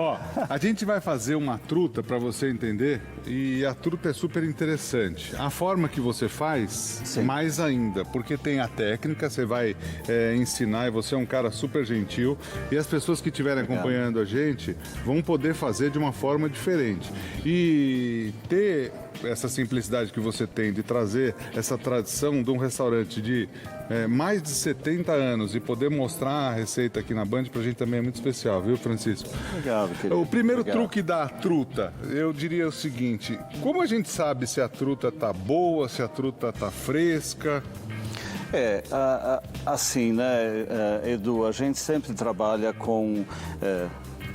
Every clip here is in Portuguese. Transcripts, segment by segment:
Ó, a gente vai fazer uma truta para você entender, e a truta é super interessante. A forma que você faz, Sim. mais ainda, porque tem a técnica, você vai ensinar, e você é um cara super gentil, e as pessoas que estiverem acompanhando a gente vão poder fazer de uma forma diferente. E ter essa simplicidade que você tem de trazer essa tradição de um restaurante de mais de 70 anos e poder mostrar a receita aqui na Band, pra gente também é muito especial, viu, Francisco? Obrigado, querido. O primeiro Obrigado. truque da truta, eu diria o seguinte: como a gente sabe se a truta tá boa, se a truta tá fresca? Assim, né, Edu, a gente sempre trabalha com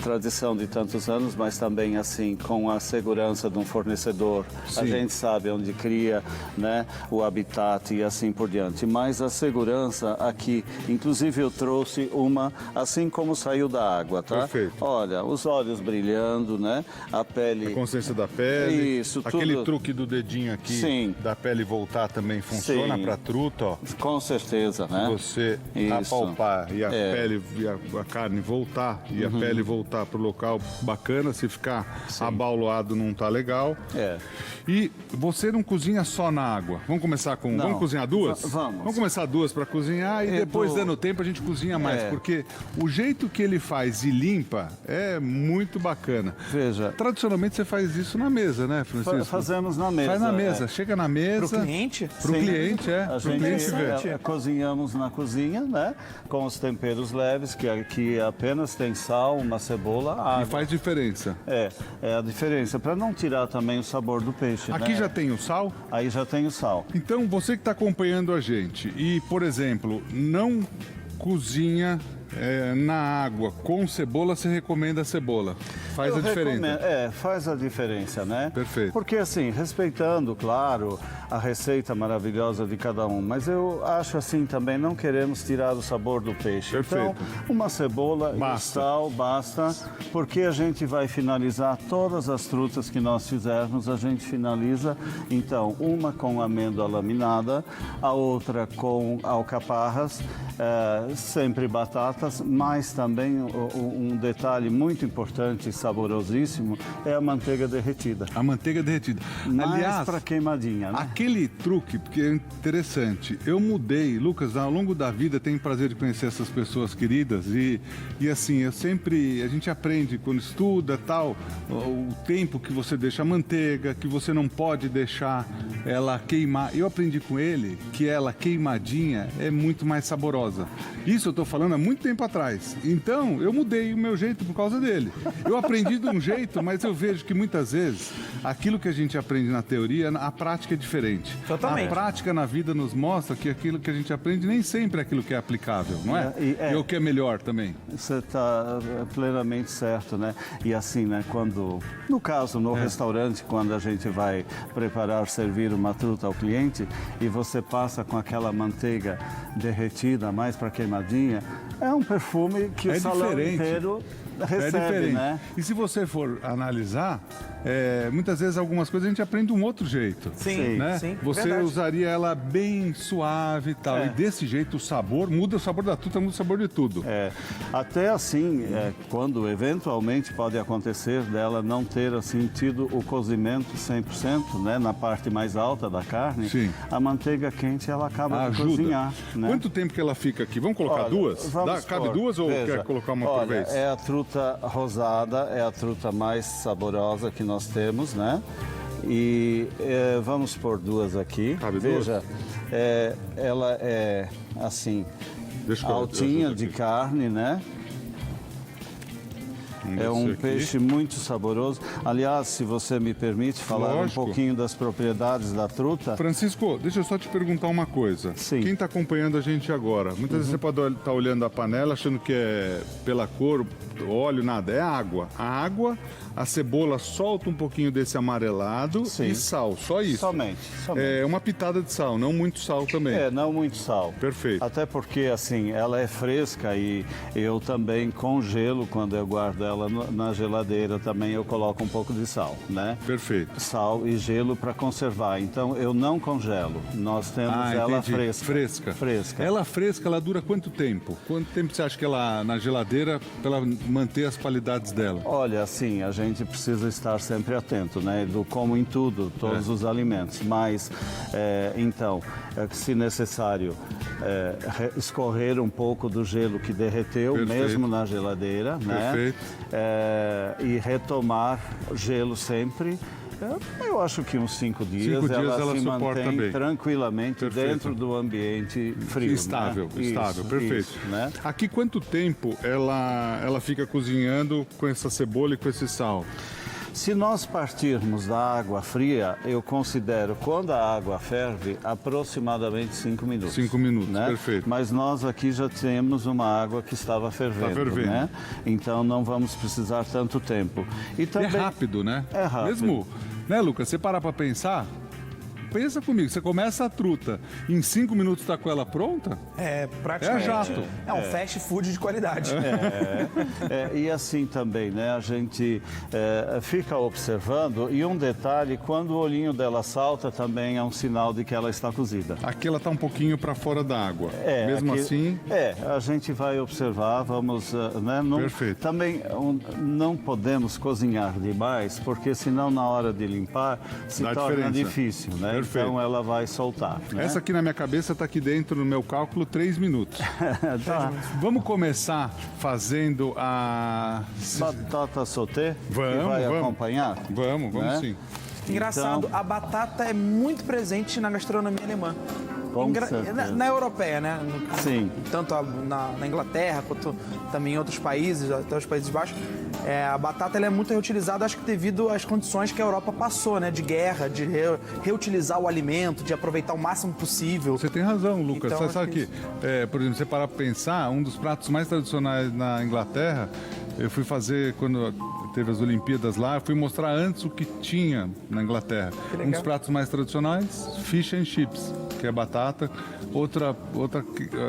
tradição de tantos anos, mas também assim com a segurança de um fornecedor. Sim. A gente sabe onde cria, né, o habitat e assim por diante. Mas a segurança aqui, inclusive eu trouxe uma assim como saiu da água, tá? Perfeito. Olha, os olhos brilhando, né? A pele. A consciência da pele, Isso, aquele tudo. truque do dedinho aqui, Sim. da pele voltar também funciona Sim. para truta, ó. Com certeza, né? Você Isso. apalpar e a pele e a carne voltar e a pele voltar para o local bacana, se ficar abauloado não tá legal. E você não cozinha só na água. Vamos começar com... Não. Vamos cozinhar duas? Vamos. Começar duas para cozinhar e Edu. depois, dando tempo, a gente cozinha mais. Porque o jeito que ele faz e limpa é muito bacana. Veja. Tradicionalmente você faz isso na mesa, né, Francisco? Fazemos na mesa. Faz na mesa. Chega na mesa. Pro cliente? Pro Sim. cliente, A Pro gente cliente ver. cozinhamos na cozinha, né? Com os temperos leves, que aqui apenas tem sal, uma cebola, água. E faz diferença. É a diferença, para não tirar também o sabor do peixe. Aqui né? já tem o sal? Aí já tem o sal. Então, você que está acompanhando a gente e, por exemplo, não cozinha na água com cebola, você recomenda a cebola. Faz a diferença. Faz a diferença, né? Perfeito. Porque assim, respeitando, claro, a receita maravilhosa de cada um, mas eu acho assim também, não queremos tirar o sabor do peixe. Perfeito. Então, uma cebola e sal basta, porque a gente vai finalizar todas as frutas que nós fizermos, a gente finaliza, então, uma com amêndoa laminada, a outra com alcaparras, sempre batatas, mas também um detalhe muito importante e saborosíssimo é a manteiga derretida. A manteiga derretida. Mais Aliás, para queimadinha, né? aquele truque, porque é interessante, eu mudei, Lucas, ao longo da vida tenho o prazer de conhecer essas pessoas queridas e assim, a gente aprende quando estuda tal, o tempo que você deixa a manteiga, que você não pode deixar ela queimar. Eu aprendi com ele que ela queimadinha é muito mais saborosa. Isso eu tô falando há muito tempo atrás. Então, eu mudei o meu jeito por causa dele. Eu aprendi de um jeito, mas eu vejo que muitas vezes aquilo que a gente aprende na teoria, a prática é diferente. Totalmente. A prática na vida nos mostra que aquilo que a gente aprende nem sempre é aquilo que é aplicável, não é? E o que é melhor também. Você está plenamente certo, né? E assim, né? Quando, no caso, no restaurante, quando a gente vai preparar, servir uma truta ao cliente e você passa com aquela manteiga derretida, mais para queimadinha, é um perfume que o salão inteiro recebe, né? E se você for analisar, muitas vezes algumas coisas a gente aprende de um outro jeito. Sim, né? sim, Você verdade. usaria ela bem suave e tal. E desse jeito o sabor muda, o sabor da truta muda o sabor de tudo. Até assim, quando eventualmente pode acontecer dela não ter assim tido o cozimento 100%, né, na parte mais alta da carne, Sim. a manteiga quente ela acaba de cozinhar, né? Quanto tempo que ela fica aqui? Vamos colocar duas? Cabe duas ou quer colocar uma por vez? É a truta rosada, é a truta mais saborosa que nós temos, né? E vamos pôr duas aqui. Cabe Veja, ela é assim, Deixa eu altinha de carne, né? É um peixe muito saboroso. Aliás, se você me permite falar Lógico. um pouquinho das propriedades da truta. Francisco, deixa eu só te perguntar uma coisa. Sim. Quem está acompanhando a gente agora, muitas vezes você pode estar olhando a panela achando que é pela cor, óleo, nada. É água. A água, a cebola solta um pouquinho desse amarelado e sal, só isso. Somente. É uma pitada de sal, não muito sal também. Não muito sal. Perfeito. Até porque, assim, ela é fresca e eu também congelo quando eu guardo ela ela na geladeira também eu coloco um pouco de sal, né? Perfeito. Sal e gelo para conservar. Então eu não congelo. Nós temos ela entendi. fresca. Fresca. Ela fresca, ela dura quanto tempo? Quanto tempo você acha que ela na geladeira para ela manter as qualidades dela? Olha, assim, a gente precisa estar sempre atento, né? Do como em tudo, todos os alimentos. Mas, então, se necessário, escorrer um pouco do gelo que derreteu, Perfeito. mesmo na geladeira, né? Perfeito. E retomar gelo sempre. Eu acho que uns 5 dias, 5 dias ela se suporta mantém bem. tranquilamente Perfeito. dentro do ambiente frio. Estável, né? estável, Isso, perfeito. isso, né? Aqui quanto tempo ela fica cozinhando com essa cebola e com esse sal? Se nós partirmos da água fria, eu considero, quando a água ferve, aproximadamente 5 minutos. 5 minutos, né? perfeito. Mas nós aqui já temos uma água que estava fervendo, fervendo. né? Então não vamos precisar tanto tempo. E também É rápido, né? É rápido. Mesmo, né, Lucas? Você parar para pensar, pensa comigo, você começa a truta, em 5 minutos está com ela pronta? É, praticamente. É jato. É um fast food de qualidade. E assim também, né? A gente fica observando e um detalhe, quando o olhinho dela salta também é um sinal de que ela está cozida. Aqui ela está um pouquinho para fora da água. Mesmo aqui- assim, a gente vai observar, vamos, né? Perfeito. Também não podemos cozinhar demais, porque senão na hora de limpar se Dá torna diferença. difícil, né? Perfeito. Então ela vai soltar. Né? essa aqui na minha cabeça está aqui dentro no meu cálculo 3 minutos. Tá. Vamos começar fazendo a... Batata sauté, que Vamos, vai vamos. acompanhar. Vamos né? sim. Engraçado, Então- a batata é muito presente na gastronomia alemã. Com certeza. Na europeia, né? Sim. Tanto na Inglaterra quanto também em outros países, até os Países Baixos. A batata ela é muito reutilizada, acho que devido às condições que a Europa passou, né? De guerra, de reutilizar o alimento, de aproveitar o máximo possível. Você tem razão, Lucas. Então, Você acho sabe que que, por exemplo, você parar para pensar, um dos pratos mais tradicionais na Inglaterra, eu fui fazer quando teve as Olimpíadas lá, eu fui mostrar antes o que tinha na Inglaterra. Que legal. Um dos pratos mais tradicionais, fish and chips, que é batata. Outra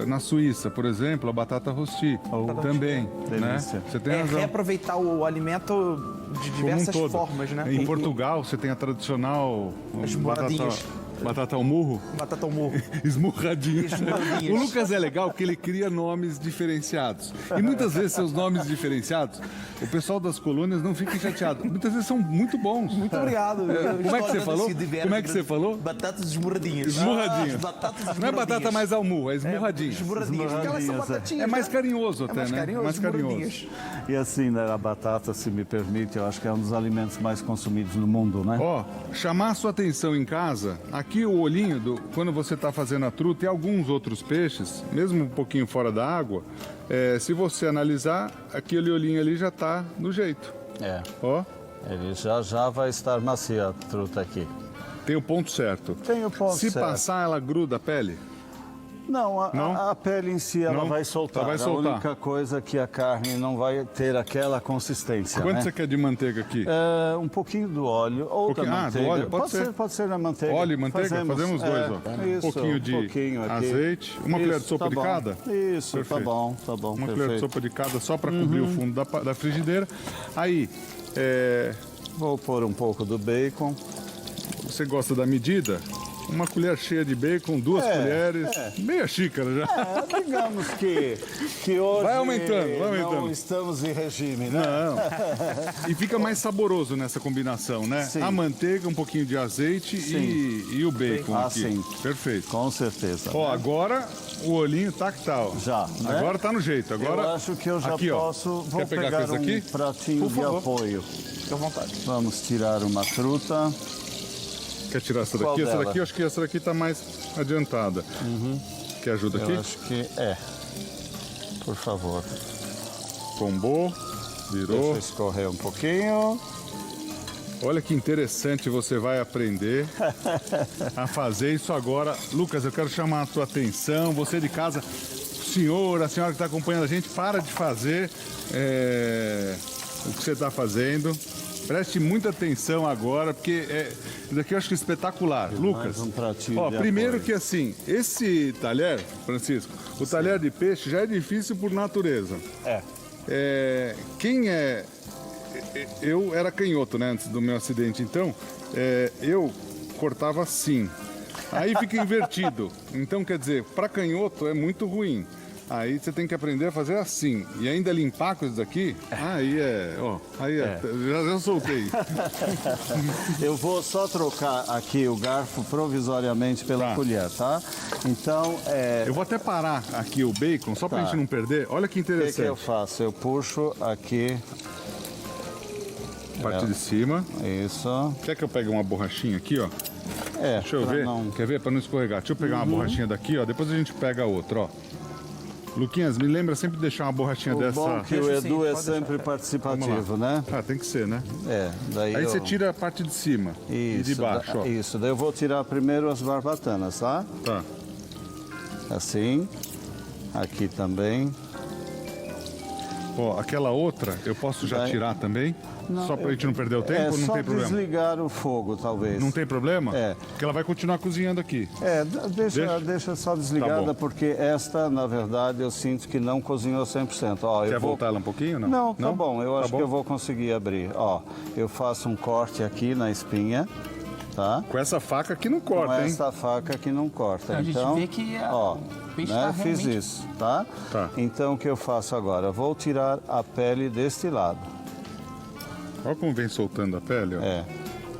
na Suíça, por exemplo, a batata rosti, também, né? Delícia. Você tem razão. Reaproveitar o alimento de Como um diversas todo. formas, né? Em Portugal, você tem a tradicional As batata, moradinhas. batata ao murro. Batata ao murro. Esmurradinha. Esmurradinhas. O Lucas é legal porque ele cria nomes diferenciados. E muitas vezes seus nomes diferenciados, o pessoal das colônias não fica chateado. Muitas vezes são muito bons. Muito obrigado. Como é que você falou? Como é que você falou? Batatas esmurradinhas. Esmurradinha. Batatas Não é esmurradinhas. batata mais ao murro, é esmurradinha. Esmurradinhas. Porque elas são Esmurradinhas, batatinhas. É mais né? carinhoso É até, mais né? carinhoso, Mais carinhoso. esmurradinhas. E assim, né, a batata, se me permite, eu acho que é um dos alimentos mais consumidos no mundo, né? Ó, chamar a sua atenção em casa, aqui o olhinho, quando você está fazendo a truta e alguns outros peixes, mesmo um pouquinho fora da água, se você analisar, aquele olhinho ali já está no jeito. Ó, Ele já vai estar macia a truta aqui. tem o ponto certo. Tem o ponto Se certo. passar, ela gruda a pele? Não, Não? a pele em si ela Não? vai soltar. Ela vai soltar. A única coisa é que a carne não vai ter aquela consistência, Quanto né? você quer de manteiga aqui? Um pouquinho do óleo ou da Do manteiga. óleo? Pode ser. Pode ser na manteiga. Óleo e manteiga? Fazemos dois, ó. Isso, Um pouquinho de pouquinho aqui. azeite. Uma colher de Isso, sopa tá de bom. cada? Isso, Perfeito. tá bom, Uma colher de perfeito. sopa de cada só para cobrir o fundo da frigideira. Aí, Vou pôr um pouco do bacon. você gosta da medida? Uma colher cheia de bacon, 2 colheres, meia xícara já. Digamos que hoje Vai aumentando, vai aumentando. não estamos em regime, né? Não. E fica mais saboroso nessa combinação, né? Sim. A manteiga, um pouquinho de azeite e o bacon aqui. sim. Perfeito. Com certeza. Ó, agora o olhinho tá que tá, ó. Já, né? Agora tá no jeito. Agora, Eu acho que eu já aqui, ó. posso. Vou Quer pegar pegar com esse aqui? um pratinho Por de favor. apoio. Fica à vontade. Vamos tirar uma fruta. Quer tirar essa Qual daqui? Essa dela? daqui, eu acho que essa daqui tá mais adiantada. Quer ajuda Eu aqui? acho que é. Por favor. Tombou, virou. Deixa escorrer um pouquinho. Olha que interessante, você vai aprender a fazer isso agora. Lucas, eu quero chamar a sua atenção, você de casa, a senhora que está acompanhando a gente, para de fazer o que você está fazendo. Preste muita atenção agora, porque isso daqui eu acho que é espetacular. Lucas, um pratinho ó, de primeiro apoio. que assim, esse talher, Francisco, o talher de peixe já é difícil por natureza. Quem é... Eu era canhoto, né, antes do meu acidente, então eu cortava assim. Aí fica invertido. Então, quer dizer, para canhoto é muito ruim. Aí você tem que aprender a fazer assim. E ainda limpar com isso daqui, já soltei. Eu vou só trocar aqui o garfo provisoriamente pela colher, tá? Então, eu vou até parar aqui o bacon, só pra gente não perder. Olha que o interessante. que eu faço? Eu puxo aqui... Parte de cima. Isso. Quer que eu pegue uma borrachinha aqui, ó? Deixa eu ver. Não... Quer ver? Para não escorregar. Deixa eu pegar uma borrachinha daqui, ó. Depois a gente pega outra, ó. Luquinhas, me lembra sempre de deixar uma borrachinha dessa. Bom que o Edu é sempre participativo, né? Tem que ser, né? Daí aí você tira a parte de cima e de baixo, ó. Isso, daí eu vou tirar primeiro as barbatanas, tá? Tá. Assim. Aqui também. Ó, aquela outra, eu posso já tirar também? Só pra gente não perder o tempo? Não tem problema? Desligar o fogo, talvez. Não tem problema? Porque ela vai continuar cozinhando aqui. Deixa só desligada, porque esta, na verdade, eu sinto que não cozinhou 100%. Ó, Quer voltar ela um pouquinho? Não, tá bom. Eu acho que eu vou conseguir abrir. Ó, eu faço um corte aqui na espinha, tá? Com essa faca que não corta, hein? Com essa faca que não corta. A gente vê que ó, peixe tá fiz realmente... isso, tá? Tá. Então, o que eu faço agora? Vou tirar a pele deste lado. Olha como vem soltando a pele,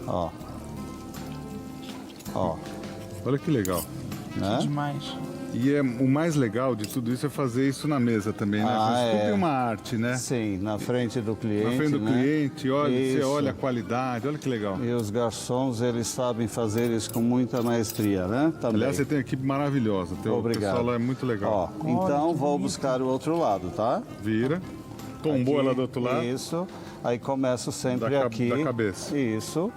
ó. Ó. Olha que legal. Né? Demais. E o mais legal de tudo isso é fazer isso na mesa também, né? Isso tudo é uma arte, né? Sim, na frente do cliente. Na frente do cliente, olha, você Isso. olha a qualidade, olha que legal. E os garçons, eles sabem fazer isso com muita maestria, né? Também. Aliás, você tem uma equipe maravilhosa. O pessoal lá é muito legal. Ó, então vou buscar o outro lado, tá? Vira. Tombou Aqui, ela do outro lado. Isso. Aí começo sempre aqui. Da cabeça. Isso.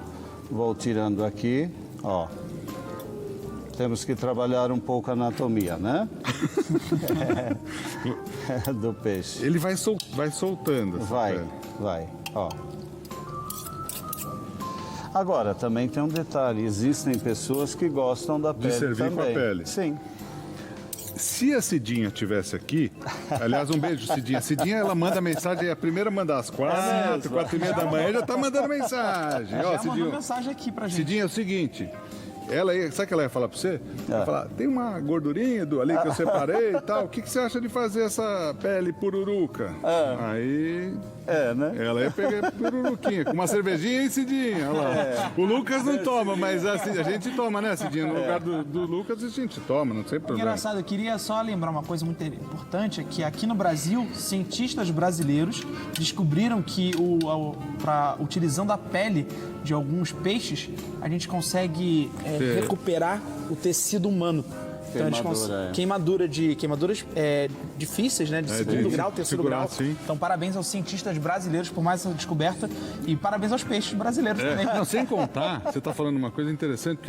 Vou tirando aqui, ó. Temos que trabalhar um pouco a anatomia, né? Do peixe. Ele vai soltando. essa pele. Vai, ó. Agora, também tem um detalhe. Existem pessoas que gostam da pele servir também. com a pele. Sim. Se a Cidinha estivesse aqui, aliás, um beijo, Cidinha. A Cidinha, ela manda mensagem, é a primeira a mandar às 4h30 da manhã, já tá mandando mensagem. Ó, Já Cidinha, mandou mensagem aqui pra gente. Cidinha, é o seguinte, sabe o que ela ia falar pra você? Ela ia falar, tem uma gordurinha ali que eu separei e tal, o que você acha de fazer essa pele pururuca? Aí... né? Ela ia pegar pururuquinha, com uma cervejinha e Cidinha, olha lá. O Lucas não toma, mas a gente toma, né, Cidinha? No lugar do Lucas, a gente toma, não tem problema. Engraçado, eu queria só lembrar uma coisa muito importante, é que aqui no Brasil, cientistas brasileiros descobriram que utilizando a pele de alguns peixes, a gente consegue recuperar o tecido humano. Então, queimaduras difíceis, né? De segundo grau, terceiro grau. Sim. Então, parabéns aos cientistas brasileiros por mais essa descoberta e parabéns aos peixes brasileiros também. Não, sem contar, você está falando uma coisa interessante,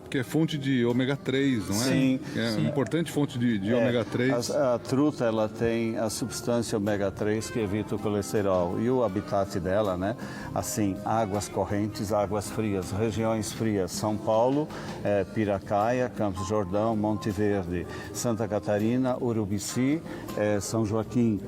porque é fonte de ômega 3, não é? Sim. Uma importante fonte de ômega 3. A truta, ela tem a substância ômega 3 que evita o colesterol. E o habitat dela, né? Assim, águas correntes, águas frias, regiões frias. São Paulo, Piracaia, Campos Jordão, Monte Verde, Santa Catarina, Urubici, São Joaquim,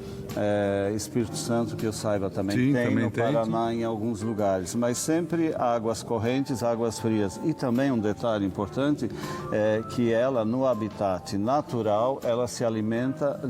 Espírito Santo, que eu saiba também tem, no Paraná em alguns lugares, mas sempre águas correntes, águas frias. E também um detalhe importante é que ela, no habitat natural, ela se alimenta,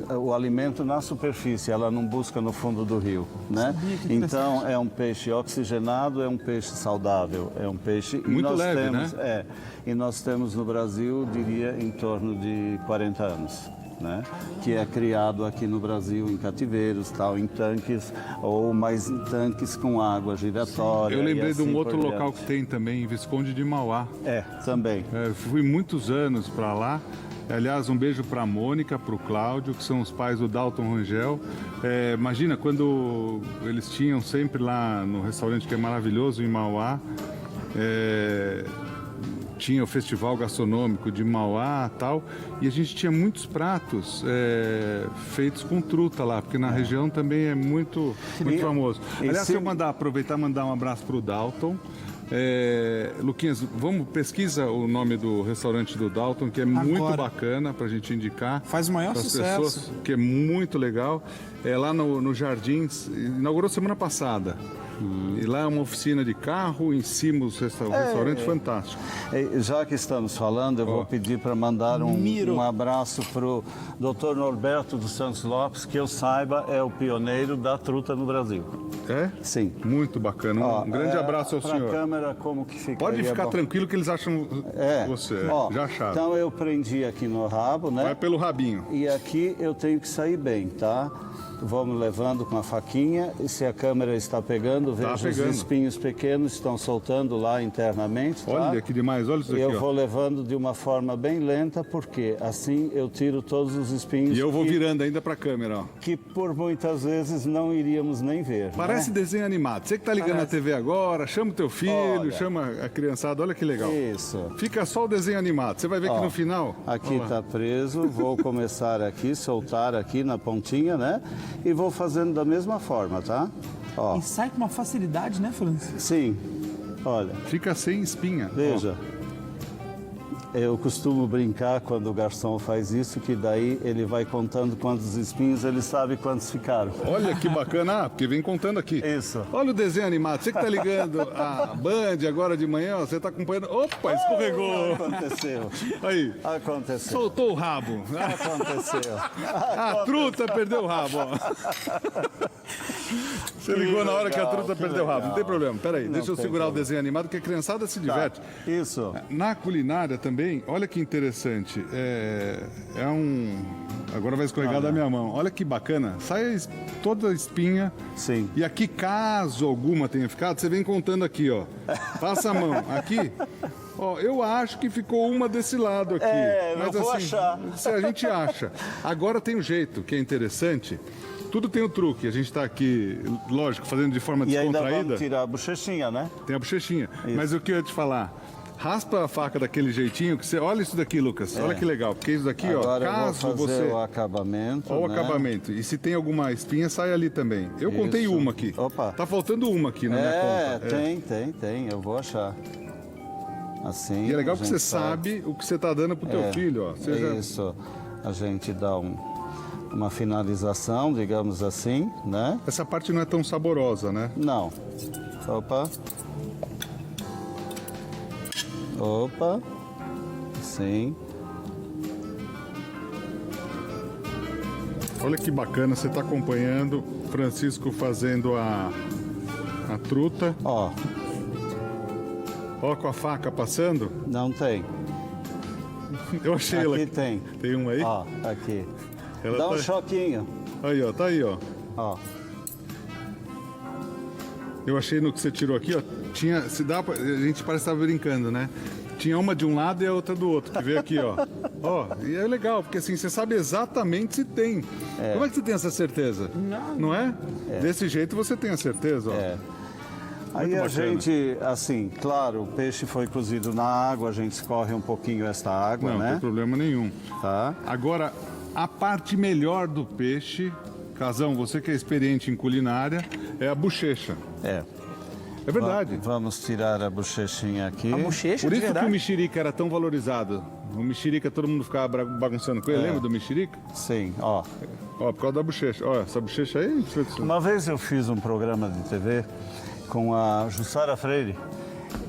o alimento na superfície, ela não busca no fundo do rio, né? Então, é um peixe oxigenado, é um peixe saudável, é um peixe... Muito leve, temos, né? E nós temos no Brasil, diria, em torno de 40 anos. Né? Que é criado aqui no Brasil em cativeiros, tal, em tanques, ou mais em tanques com água giratória. Eu lembrei assim de um outro local que tem também, em Visconde de Mauá. Também. Fui muitos anos para lá. Aliás, um beijo para a Mônica, para o Cláudio, que são os pais do Dalton Rangel. Imagina, quando eles tinham sempre lá no restaurante que é maravilhoso, em Mauá, tinha o Festival Gastronômico de Mauá e tal, e a gente tinha muitos pratos feitos com truta lá, porque na região também é muito famoso. Aliás, se eu aproveitar e mandar um abraço para o Dalton, Luquinhas, pesquisa o nome do restaurante do Dalton, que é muito Agora. bacana pra gente indicar. Faz o maior pras sucesso. pessoas, que é muito legal. É lá no Jardins, inaugurou semana passada. E lá é uma oficina de carro, em cima os restaurante fantástico. Já que estamos falando, eu vou pedir para mandar um abraço para o Dr. Norberto dos Santos Lopes, que eu saiba é o pioneiro da truta no Brasil. É? Sim. Muito bacana. Um grande abraço ao Pra senhor. câmera, como que fica? Pode aí, ficar bom? tranquilo que eles acham você. Ó, Já acharam. Então eu prendi aqui no rabo, né? Vai pelo rabinho. E aqui eu tenho que sair bem, tá? Vamos levando com a faquinha. E se a câmera está pegando, veja os pegando. espinhos pequenos estão soltando lá internamente, tá? Olha que demais, olha isso aqui. Eu ó. vou levando de uma forma bem lenta, porque assim eu tiro todos os espinhos E eu vou que, virando ainda pra câmera, ó. que por muitas vezes não iríamos nem ver. Parece né? desenho animado. Você que tá ligando na TV agora, chama o teu filho, Olha. chama a criançada, olha que legal. Isso. Fica só o desenho animado. Você vai ver que no final. Aqui ó lá. está preso, vou começar aqui, soltar aqui na pontinha, né? E vou fazendo da mesma forma, tá? Ó, E sai com uma facilidade, né, Francis? sim, olha, Fica sem espinha. ó. veja. Eu costumo brincar quando o garçom faz isso, que daí ele vai contando quantos espinhos, ele sabe quantos ficaram. Olha que bacana, porque vem contando aqui. Isso. Olha o desenho animado. Você que tá ligando a Band agora de manhã, ó, você tá acompanhando. Opa, escorregou. Aconteceu. Aí, Aconteceu. soltou o rabo. Aconteceu. A truta perdeu o rabo, ó. Você ligou na hora que a legal, truta que perdeu o rabo. Não legal. tem problema. Peraí, Não deixa eu tem segurar o problema. desenho animado, que a criançada se diverte. Isso. Na culinária também, olha que interessante. Agora vai escorregar da minha mão. Olha que bacana. Sai toda a espinha. Sim. E aqui, caso alguma tenha ficado, você vem contando aqui, ó. Passa a mão. Aqui. Ó, eu acho que ficou uma desse lado aqui. Eu vou achar. Se a gente acha. Agora tem um jeito que é interessante. Tudo tem o truque. A gente está aqui, lógico, fazendo de forma E ainda descontraída. vamos tirar a bochechinha, né? Tem a bochechinha. Mas o que eu ia te falar? Raspa a faca daquele jeitinho que você. Olha isso daqui, Lucas. Olha que legal. Porque isso daqui, Agora ó. eu vou Caso fazer você. o acabamento, Olha o né? acabamento. E se tem alguma espinha, sai ali também. Eu contei Isso. uma aqui. Opa. Tá faltando uma aqui na minha conta. Tem. Eu vou achar. Assim. E é legal a que você gente sabe o que você tá dando pro teu filho, ó. Você já- Isso. A gente dá uma finalização, digamos assim, né? Essa parte não é tão saborosa, né? Não. Opa. Opa. Sim. Olha que bacana, você tá acompanhando Francisco fazendo a truta. Ó, Ó, com a faca passando. não tem. Eu achei ela Aqui aqui. tem. Tem uma aí? Ó, aqui. Ela Dá um tá- choquinho. Aí, ó, tá aí, ó. Ó. Eu achei no que você tirou aqui, ó. Tinha. Se dá pra, a gente parece que estava brincando, né? Tinha uma de um lado e a outra do outro, que veio aqui, ó. Ó, e é legal, porque assim, você sabe exatamente se tem. Como é que você tem essa certeza? Não é? Desse jeito você tem a certeza, ó. É. Aí a bacana. gente, assim, claro, o peixe foi cozido na água, a gente escorre um pouquinho esta água, Não, não né? tem problema nenhum. Tá? Agora, a parte melhor do peixe, Casão, você que é experiente em culinária, é a bochecha. É. É verdade. Vamos tirar a bochechinha aqui. A bochecha, Por de isso que verdade. o mexerica era tão valorizado. O mexerica, todo mundo ficava bagunçando com ele. Lembra do mexerica? Sim, ó. Ó, por causa da bochecha. Ó, essa bochecha aí... Uma vez eu fiz um programa de TV com a Jussara Freire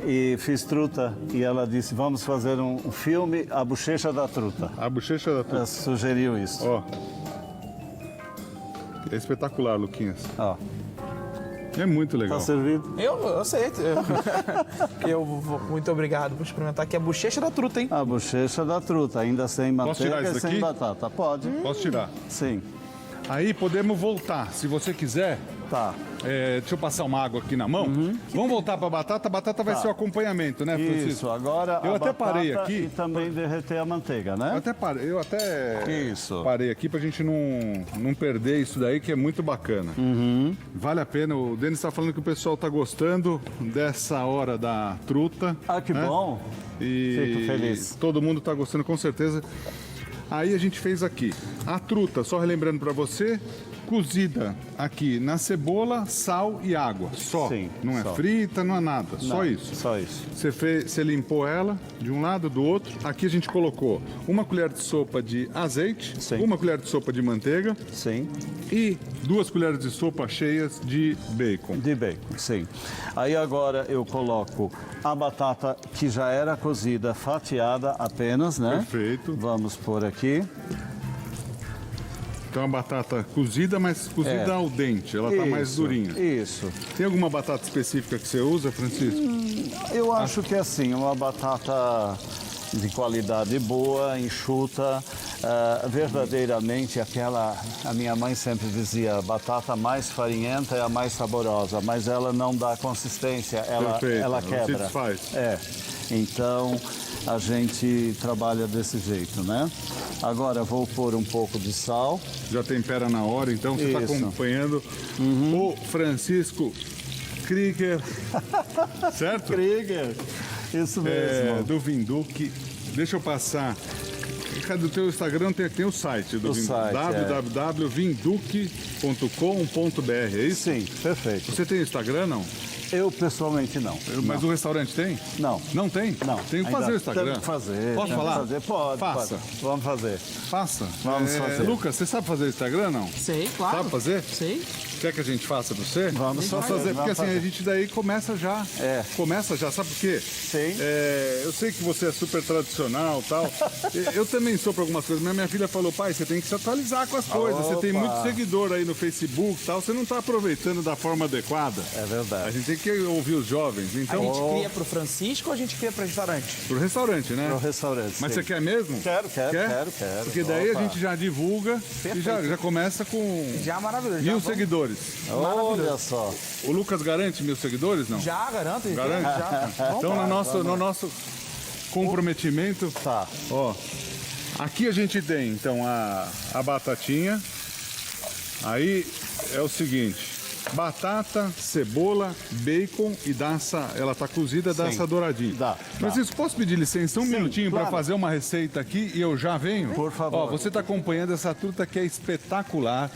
e fiz truta e ela disse, vamos fazer um filme, A Bochecha da Truta. A bochecha da Ela truta. sugeriu isso. Ó. É espetacular, Luquinhas. Ó. É muito legal. Tá servido? Eu aceito. Muito obrigado por experimentar aqui a bochecha da truta, hein? A bochecha da truta, ainda sem Posso tirar manteiga isso e sem daqui? batata. Pode? Posso tirar? Sim. Aí podemos voltar, se você quiser. Tá. Deixa eu passar uma água aqui na mão. Vamos voltar para a batata. A batata vai ser o acompanhamento, né, Francisco? Isso, agora Eu a até parei batata aqui. e também derreter a manteiga, né? Eu até Isso. parei aqui pra gente não perder isso daí, que é muito bacana. Vale a pena. O Denis está falando que o pessoal tá gostando dessa hora da truta. Ah, que né? bom. E Fico feliz. todo mundo tá gostando, com certeza. Aí a gente fez aqui a truta, só relembrando para você, cozida aqui na cebola, sal e água. Só. Sim, não é só. frita, não é nada. Só Não, isso. Só isso. Você limpou ela de um lado, do outro. Aqui a gente colocou uma colher de sopa de azeite, Sim. uma colher de sopa de manteiga Sim. e 2 colheres de sopa cheias de bacon. De bacon, sim. Aí agora eu coloco a batata que já era cozida, fatiada apenas, né? Perfeito. Vamos pôr aqui. Então a batata cozida, mas cozida ao dente. Ela tá mais Isso, durinha. Isso. Tem alguma batata específica que você usa, Francisco? Eu acho que é assim, uma batata de qualidade boa, enxuta, verdadeiramente aquela, a minha mãe sempre dizia, a batata mais farinhenta é a mais saborosa, mas ela não dá consistência, ela Perfeito, ela quebra. se desfaz. É, então a gente trabalha desse jeito, né? Agora vou pôr um pouco de sal. Já tempera na hora, então você está Isso. acompanhando o Francisco Krieger, certo? Krieger, isso mesmo. Do Vinduque. Deixa eu passar. Cadê o teu Instagram? Tem o site do O Vinduque. site, www.vinduque.com.br, é isso? Sim, perfeito. Você tem Instagram, não? Eu pessoalmente não. Mas o restaurante tem? Não. Não tem? Não. Tem que Ainda fazer o Instagram. Temos que fazer. Posso temos que falar? Fazer. Pode. Faça. pode. Vamos fazer. Faça. Vamos fazer. Lucas, você sabe fazer Instagram, não? Sei, claro. Sabe fazer? Sei. Quer que a gente faça pra você? Vamos fazer, porque vamos assim, fazer. a gente daí começa já. É. Começa já, sabe por quê? Sim. Eu sei que você é super tradicional e tal. Eu também sou pra algumas coisas, mas minha filha falou, pai, você tem que se atualizar com as coisas. Você tem Opa. muito seguidor aí no Facebook e tal, você não tá aproveitando da forma adequada. É verdade. A gente tem que ouvir os jovens. A Então, gente cria pro Francisco ou a gente cria pro restaurante? pro restaurante, né? No restaurante. Mas sim. você quer mesmo? Quero. Porque daí Opa. a gente já divulga e já começa com Já maravilhoso. 1000 já vamos- seguidores. Olha só. O Lucas garante 1000 seguidores, não? Já, garanto. Garante? Já. Vamos Então, lá. no nosso comprometimento, Tá. ó, aqui a gente tem, então, a batatinha. Aí é o seguinte, batata, cebola, bacon e ela tá cozida, dá Sim. essa douradinha. Dá. Francisco, posso pedir licença um minutinho para claro. fazer uma receita aqui e eu já venho? Por favor. Ó, você tá acompanhando essa truta que é espetacular.